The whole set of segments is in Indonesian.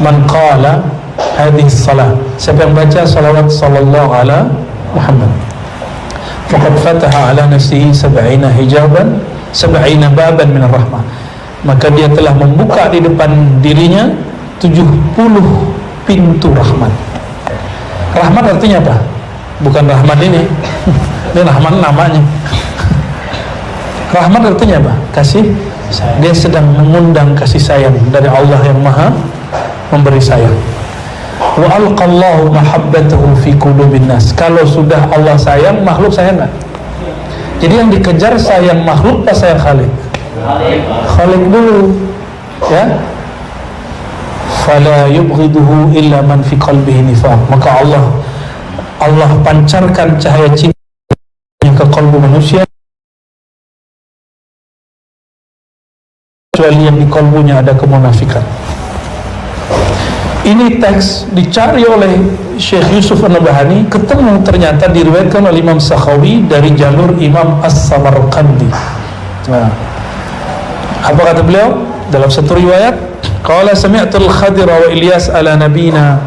man qala hadhihi salat, siapa yang baca salawat sallallahu ala Muhammad, faqad fataha ala nafsihi 70 hijaban 70 baban min rahmah, maka dia telah membuka di depan dirinya 70 pintu rahmat. Rahmat artinya apa? Bukan rahmat ini rahmat namanya. Rahmat artinya apa? Kasih. Dia sedang mengundang kasih sayang dari Allah yang maha memberi sayang. Wa alqallahu mahabbatahu fi qulubin nas. Kalau sudah Allah sayang, makhluk sayang enggak? Jadi yang dikejar sayang makhluk apa sayang Khalik? Khalik dulu, ya. Fala yubghiduhu illa man fi qalbihi nifaq. Maka Allah pancarkan cahaya cintanya ke kalbu manusia kecuali yang di kalbunya ada kemunafikan. Ini teks dicari oleh Syekh Yusuf An-Nabhani, ketemu ternyata diriwayatkan oleh Imam Sakhawi dari jalur Imam As-Samarqandi. Nah, apa kata beliau dalam satu riwayat? Qala sami'tul Khadir wa Ilyas ala nabina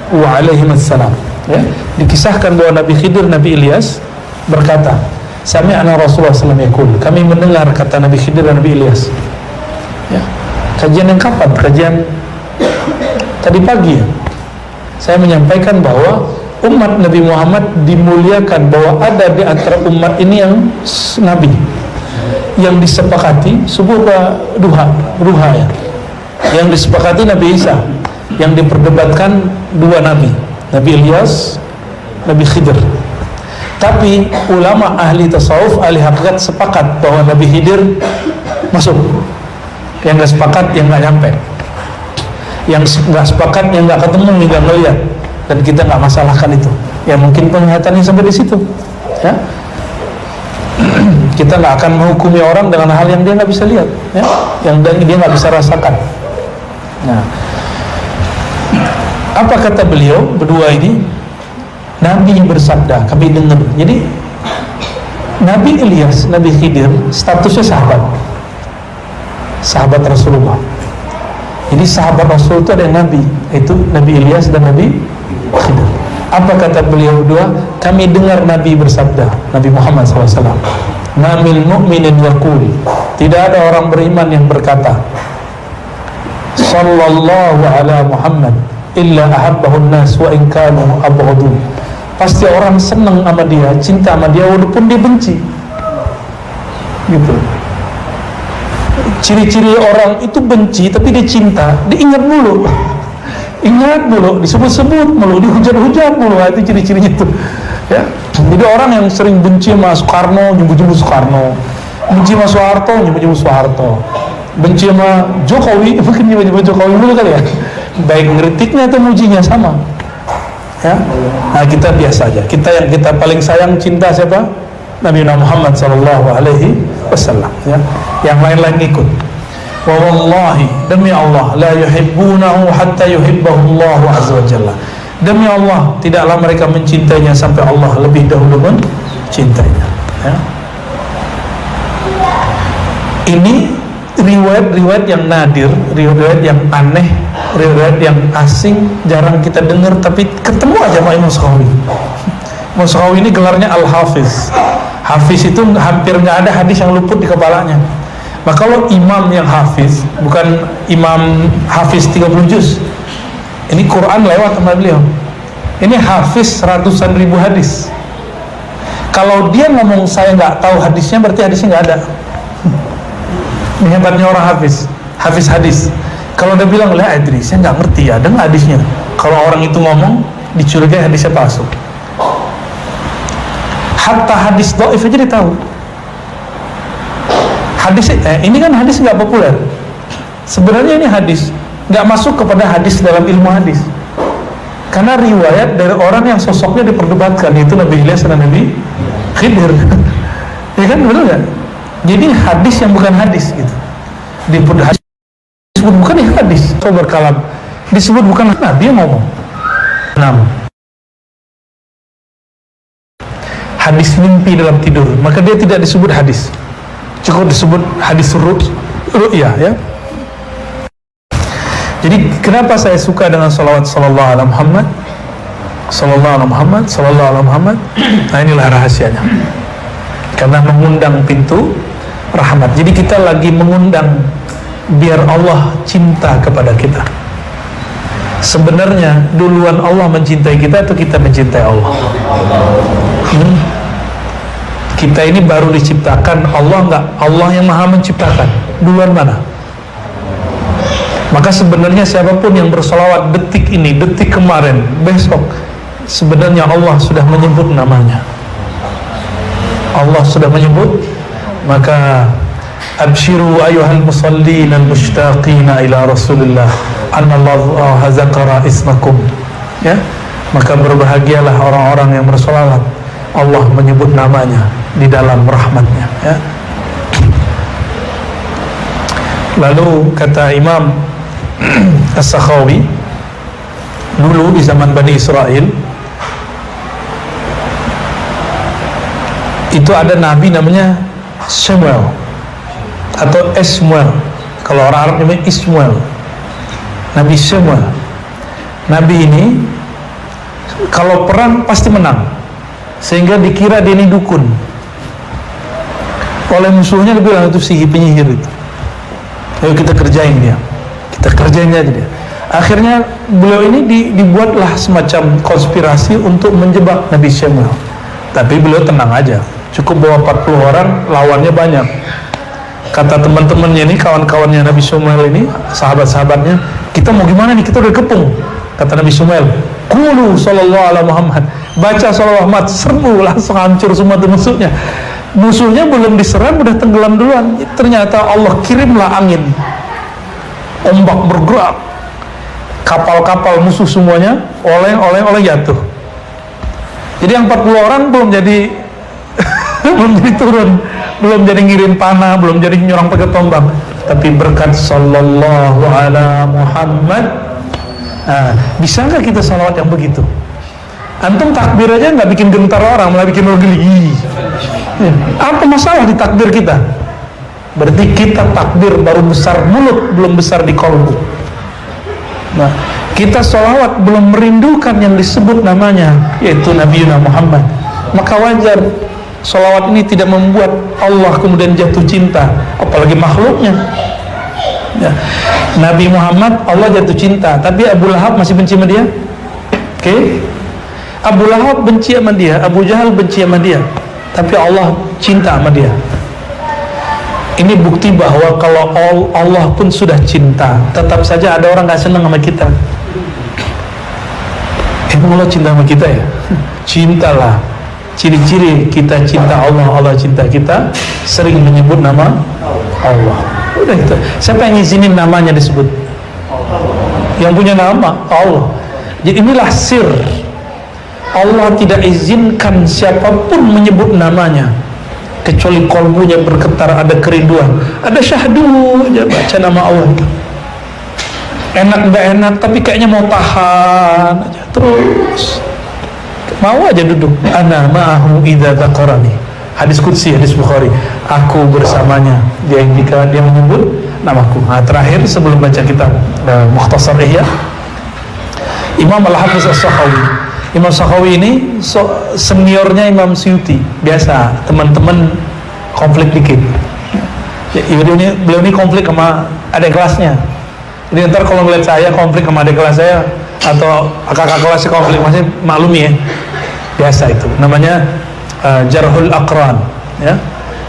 wa alaihim assalam. Ya, dikisahkan bahwa Nabi Khidir, Nabi Ilyas berkata, sami'na Rasulullah sallallahu alaihi wasallam yaqul, kami mendengar kata Nabi Khidir dan Nabi Ilyas. Ya, kajian yang kapan? Kajian tadi pagi ya. Saya menyampaikan bahwa umat Nabi Muhammad dimuliakan, bahwa ada di antara umat ini yang Nabi yang disepakati subuh ke duha ya, yang disepakati Nabi Isa, yang diperdebatkan dua Nabi, Nabi Ilyas, Nabi Khidir. Tapi ulama ahli tasawuf, ahli hakikat sepakat bahwa Nabi Khidir masuk. Yang gak sepakat, yang gak nyampe. Yang gak sepakat, yang gak ketemu, yang gak melihat. Dan kita gak masalahkan itu. Ya mungkin penglihatannya sampai di situ. Ya, kita gak akan menghukumi orang dengan hal yang dia gak bisa lihat, ya, yang dia gak bisa rasakan. Nah, apa kata beliau berdua ini? Nabi bersabda, kami dengar. Jadi Nabi Ilyas, Nabi Khidir statusnya sahabat Rasulullah. Jadi sahabat Rasul itu ada yang Nabi, itu Nabi Ilyas dan Nabi Khidir. Apa kata beliau berdua? Kami dengar Nabi bersabda, Nabi Muhammad SAW, ma min mu'minin yaqul, tidak ada orang beriman yang berkata sallallahu ala Muhammad illa ahabbahun nas wa in kanu abghadun. Pasti orang senang sama dia, cinta sama dia walaupun dia benci. Gitu. Ciri-ciri orang itu benci tapi dia cinta, diingat dulu. Ingat dulu, disebut-sebut mulu, dihujat-hujat mulu, itu ciri-cirinya tuh. Ya. Jadi orang yang sering benci sama Soekarno, nyebut-nyebut Soekarno. Benci sama Soeharto, nyebut-nyebut Soeharto. Benci sama Jokowi, mungkin nyebut-nyebut Jokowi dulu kali ya. Baik ngeritiknya atau mujinya sama. Ya. Nah, kita biasa aja. Yang kita paling sayang cinta siapa? Nabi Muhammad sallallahu alaihi wasallam, ya. Yang lain-lain ikut. Wa wallahi, demi Allah, la yuhibbunahu hatta yuhibbahu Allah azza wa jalla. Demi Allah, tidaklah mereka mencintainya sampai Allah lebih dahulu mencintainya, ya. Ini riwayat-riwayat yang nadir, riwayat yang aneh, riwayat yang asing, jarang kita dengar, tapi ketemu aja sama Imam Sakhawi. Imam Sakhawi ini gelarnya Al-Hafiz. Hafiz itu hampir nggak ada hadis yang luput di kepalanya. Maka kalau imam yang hafiz, bukan imam hafiz 30 juz, ini Quran lewat sama beliau. Ini hafiz ratusan ribu hadis. Kalau dia ngomong saya nggak tahu hadisnya, berarti hadisnya nggak ada. Ini hebatnya orang hafiz hadis. Kalau dia bilang lah adri, saya nggak ngerti ya, ada nggak hadisnya. Kalau orang itu ngomong, dicurigai hadisnya palsu. Hatta hadis dhaif aja dia tahu. Hadis ini kan hadis nggak populer. Sebenarnya ini hadis nggak masuk kepada hadis dalam ilmu hadis, karena riwayat dari orang yang sosoknya diperdebatkan, yaitu Nabi Ilyas dan Nabi Khidir. Ya kan, betul nggak? Jadi hadis yang bukan hadis gitu disebut bukan hadis. So berkalam disebut bukan Nabi yang ngomong. Hadis mimpi dalam tidur, maka dia tidak disebut hadis, cukup disebut hadis ru'yah, ya. Jadi kenapa saya suka dengan salawat sallallahu alaihi Muhammad, sallallahu alaihi Muhammad, sallallahu alaihi Muhammad? Nah, inilah rahasianya. Karena mengundang pintu rahmat. Jadi kita lagi mengundang biar Allah cinta kepada kita. Sebenarnya duluan Allah mencintai kita atau kita mencintai Allah? Kita ini baru diciptakan, Allah enggak? Allah yang maha menciptakan. Duluan mana? Maka sebenarnya siapapun yang bersolawat detik ini, detik kemarin, besok, sebenarnya Allah sudah menyebut namanya. Allah sudah menyebut. Maka abshiru ayuhal musallin al-mushtaqina ila rasulillah anallahu zakara ismakum, ya. Maka berbahagialah orang-orang yang bersolawat, Allah menyebut namanya di dalam rahmatnya, ya. Lalu kata Imam As-Sakhawi, dulu di zaman Bani Israel itu ada nabi namanya Samuel atau Ismail. Kalau orang Arab namanya Ismail. Nabi Samuel. Nabi ini kalau perang pasti menang, sehingga dikira dia ini dukun. Oleh musuhnya dibilang itu sihir, penyihir itu. Ayo kita kerjain dia. Kita kerjain aja dia. Akhirnya beliau ini dibuatlah semacam konspirasi untuk menjebak Nabi Samuel. Tapi beliau tenang aja. Cukup bawa 40 orang, lawannya banyak. Kata teman-temannya ini, kawan-kawannya Nabi Samuel ini, sahabat-sahabatnya, kita mau gimana nih, kita udah kepung. Kata Nabi Samuel, qulu sallallahu alaihi Muhammad, baca sallallahu Muhammad, serbu, langsung hancur semua tuh musuhnya. Musuhnya belum diserang udah tenggelam duluan. Ternyata Allah kirimlah angin, ombak bergerak, kapal-kapal musuh semuanya oleng jatuh. Jadi yang 40 orang belum jadi belum jadi turun, belum jadi ngirim panah, belum jadi nyerang pakai tombak. Tapi berkat sallallahu ala Muhammad, bisa nggak kita salawat yang begitu? Antum takbir aja nggak bikin gentar orang, malah bikin orang geli. Apa masalah di takbir kita? Berarti kita takbir baru besar mulut, belum besar di kolbu. Nah, kita salawat belum merindukan yang disebut namanya, yaitu Nabi Muhammad. Maka wajar salawat ini tidak membuat Allah kemudian jatuh cinta, apalagi makhluknya. Ya. Nabi Muhammad Allah jatuh cinta, tapi Abu Lahab masih benci sama dia. Oke? Abu Lahab benci sama dia, Abu Jahal benci sama dia, tapi Allah cinta sama dia. Ini bukti bahwa kalau Allah pun sudah cinta, tetap saja ada orang gak senang sama kita. Emang Allah cinta sama kita ya? Cintalah. Ciri-ciri kita cinta Allah, Allah cinta kita, sering menyebut nama Allah. Udah itu. Siapa yang izinin namanya disebut? Yang punya nama Allah. Jadi inilah sir. Allah tidak izinkan siapapun menyebut namanya kecuali kolbunya bergetar, ada kerinduan, ada syahdu aja baca nama Allah. Enak gak enak, tapi kayaknya mau tahan aja terus. Mau aja duduk. Ana ma'ahu idza dzakarani. Hadis qudsi, hadis Bukhari. Aku bersamanya dia jika dia menyebut namaku. Nah, terakhir sebelum baca kitab Mukhtasar Ihya, Imam Al-Hafiz As-Sakhawi. Imam Sakhawi ini seniornya Imam Suyuti. Biasa teman-teman konflik dikit. Beliau ini konflik sama adik kelasnya. Jadi ntar kalau ngeliat saya konflik sama adik kelas saya atau kakak kelasnya konflik, masih maklumi ya. Biasa itu. Namanya jarhul aqran, ya.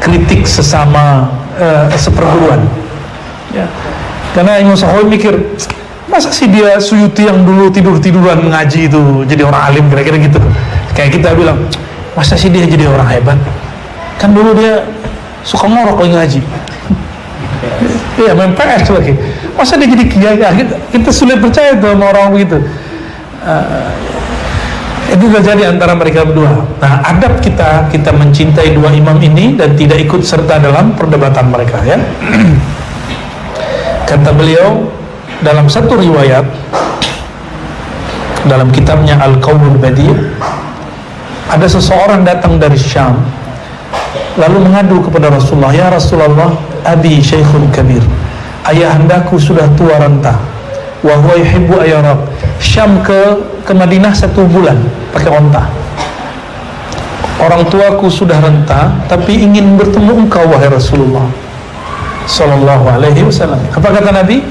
Kritik sesama seperguruan. Ya. Karena Imam Sakhawi mikir, masa sih dia Suyuti yang dulu tidur-tiduran ngaji itu jadi orang alim, kira-kira gitu. Kayak kita bilang, masa sih dia jadi orang hebat? Kan dulu dia suka ngorok lagi ngaji. Iya, main PS lagi. Masa dia jadi kiai? Kita sulit percaya tuh sama orang begitu. Itu terjadi antara mereka berdua. Nah, adab kita mencintai dua imam ini dan tidak ikut serta dalam perdebatan mereka, ya. Kata beliau dalam satu riwayat dalam kitabnya Al-Qaulul Badi', ada seseorang datang dari Syam lalu mengadu kepada Rasulullah, ya Rasulullah, abi syaikhun kabir, ayahandaku sudah tua renta, wa huwa yuhibbu ayyarak. Syam ke Madinah 1 bulan pakai onta. Orang tuaku sudah renta, tapi ingin bertemu engkau wahai Rasulullah sallallahu alaihi wasallam. Apa kata Nabi?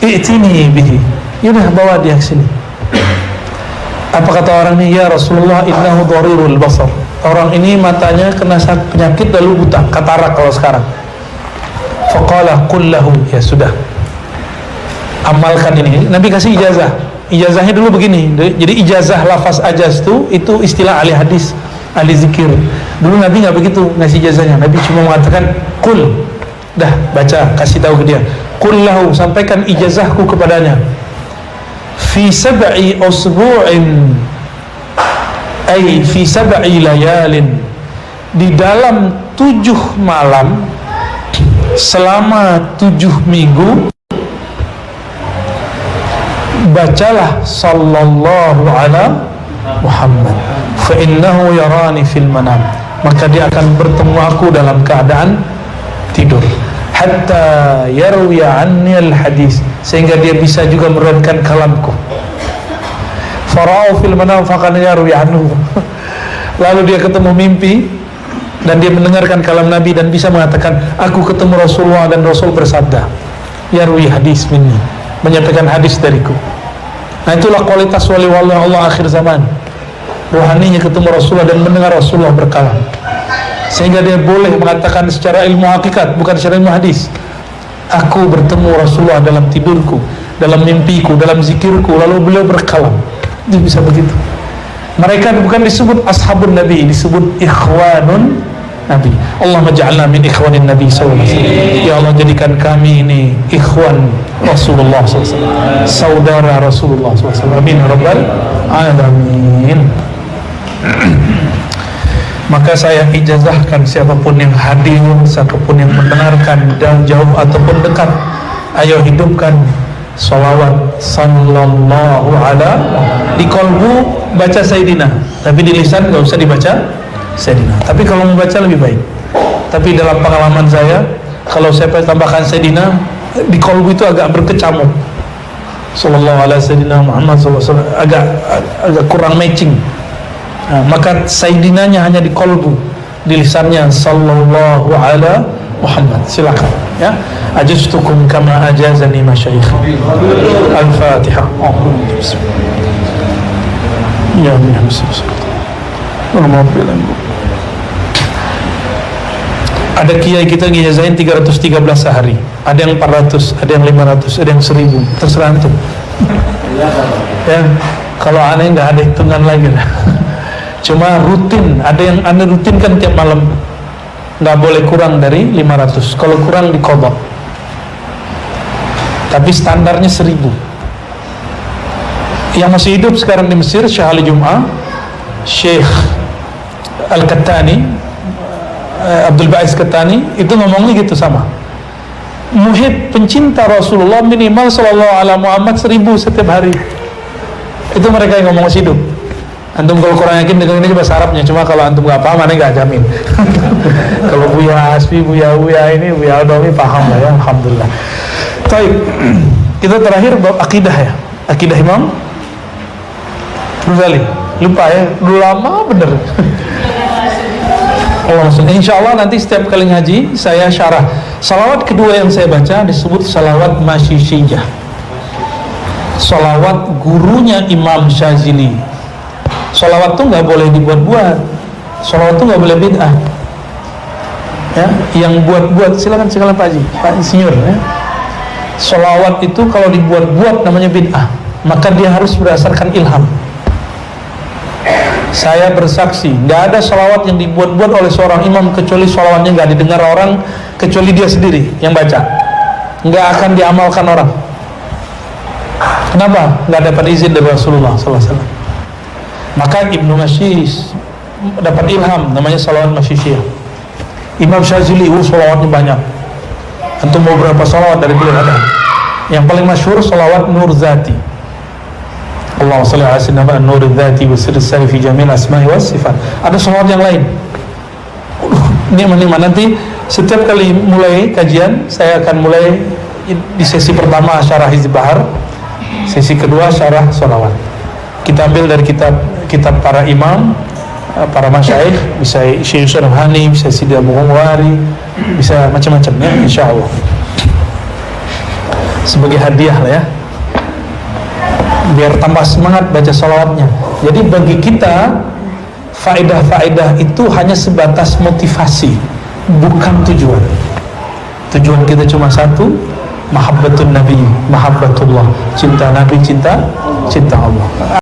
I'tini bihi. Yaudah, bawa dia ke sini. Apa kata orang ini? Ya Rasulullah, innahu dharirul basar. Orang ini matanya kena penyakit lalu buta, katarak kalau sekarang. Faqala qul lahu, ya sudah, amalkan ini. Nabi kasih ijazah. Ijazahnya dulu begini. Jadi ijazah lafaz ajaz itu istilah ahli hadis, ahli zikir. Dulu Nabi nggak begitu ngasih ijazahnya. Nabi cuma mengatakan qul, dah baca, kasih tahu ke dia. Qul lahu, sampaikan ijazahku kepadanya. Fi sab'i usbu'in, ay fi sab'i layalin, di dalam 7 malam selama 7 minggu bacalah sallallahu ala Muhammad fa innahu yarani fil manam, maka dia akan bertemu aku dalam keadaan tidur, hatta yarwi anni al hadis, sehingga dia bisa juga meriwayatkan kalamku. Fara'u fil manam faqad yarwi anhu, lalu dia ketemu mimpi dan dia mendengarkan kalam Nabi dan bisa mengatakan aku ketemu Rasulullah dan Rasul bersabda, yarwi hadis minni, menyampaikan hadis dariku. Nah, itulah kualitas wali-wali Allah akhir zaman. Rohaninya ketemu Rasulullah dan mendengar Rasulullah berkalam, sehingga dia boleh mengatakan secara ilmu hakikat, bukan secara ilmu hadis, aku bertemu Rasulullah dalam tidurku, dalam mimpiku, dalam zikirku, lalu beliau berkalam. Dia bisa begitu. Mereka bukan disebut ashabun Nabi, disebut ikhwanun Nabi. Allahumma ja'alna min ikhwanin Nabi sallallahu alaihi wasallam. Ya Allah, jadikan kami ini ikhwan Rasulullah sallallahu alaihi wasallam, saudara Rasulullah sallallahu alaihi wasallam. Amin rabbal alamin. Maka saya ijazahkan siapapun yang hadir, siapapun yang mendengarkan dan jauh ataupun dekat, ayo hidupkan salawat sallallahu ala, di kolbu baca Sayyidina, tapi di lisan gak usah dibaca Sayyidina. Tapi kalau membaca lebih baik. Tapi dalam pengalaman saya, kalau saya tambahkan Sayyidina, di kolbu itu agak berkecamuk. Sallallahu ala Sayyidina Muhammad sallallahu alaihi wasallam, agak kurang matching. Nah, maka Sayyidinanya hanya di kolbu, di lisannya sallallahu ala Muhammad. Silakan ya. Ajaztukum kama ajazani masyayikh. Al-Fatihah. Ya ada kiai kita ngijazahin 313 sehari, ada yang 400, ada yang 500, ada yang 1000, terserah antum. Ya, kalau aneh nggak ada hitungan lagi lah. Cuma rutin, ada yang aneh rutinkan tiap malam, nggak boleh kurang dari 500. Kalau kurang diqadha. Tapi standarnya 1000. Yang masih hidup sekarang di Mesir, Syekh Ali Jum'ah, Syekh Al-Kattani, Abdul Ba'is Kattani, itu ngomongnya gitu sama. Muhib pencinta Rasulullah minimal sallallahu ala Muhammad 1000 setiap hari. Itu mereka yang ngomong masih hidup. Antum kalau kurang yakin dengan ini bahasa Arabnya, cuma kalau antum nggak paham, aneh nggak jamin. Kalau Buya Asfi, Buya ini, Buya Adomi paham lah ya, alhamdulillah. Baik, kita terakhir bab akidah ya, akidah Imam Ghazali. Lupa ya, dulu lama bener. Insya Allah nanti setiap kali ngaji saya syarah. Salawat kedua yang saya baca disebut salawat Masyishiyah, salawat gurunya Imam Syazili. Salawat tuh nggak boleh dibuat-buat, salawat tuh nggak boleh bid'ah. Ya, yang buat-buat silakan Pak Haji, Pak Insinyur. Ya. Salawat itu kalau dibuat-buat namanya bid'ah, maka dia harus berdasarkan ilham. Saya bersaksi, nggak ada salawat yang dibuat-buat oleh seorang imam kecuali salawatnya nggak didengar orang kecuali dia sendiri yang baca, nggak akan diamalkan orang. Kenapa? Nggak dapat izin dari Rasulullah SAW. Maka Ibnu Masyis dapat ilham, namanya salawat Masyishiyah. Imam Syazili, salawatnya banyak. Antum mau berapa salawat dari beliau ada? Yang paling masyhur salawat Nur Zati. Allahumma shalli ala sayyidina Nur Zati wa sirri sari fi jamil asma'i was sifat. Ada salawat yang lain. Nikmat nanti setiap kali mulai kajian saya akan mulai di sesi pertama syarah Hizb Bahar. Sesi kedua syarah sholawat. Kita ambil dari kitab para imam, para masyayikh, bisa Syekh Yusuf Nabhani, bisa Sidi Abu Ghumwari, bisa macam-macam ya, insyaallah. Sebagai hadiah lah ya, biar tambah semangat baca sholawatnya. Jadi bagi kita faedah-faedah itu hanya sebatas motivasi, bukan tujuan. Tujuan kita cuma satu, mahabbatun nabi, mahabbatullah, cinta nabi, cinta Allah.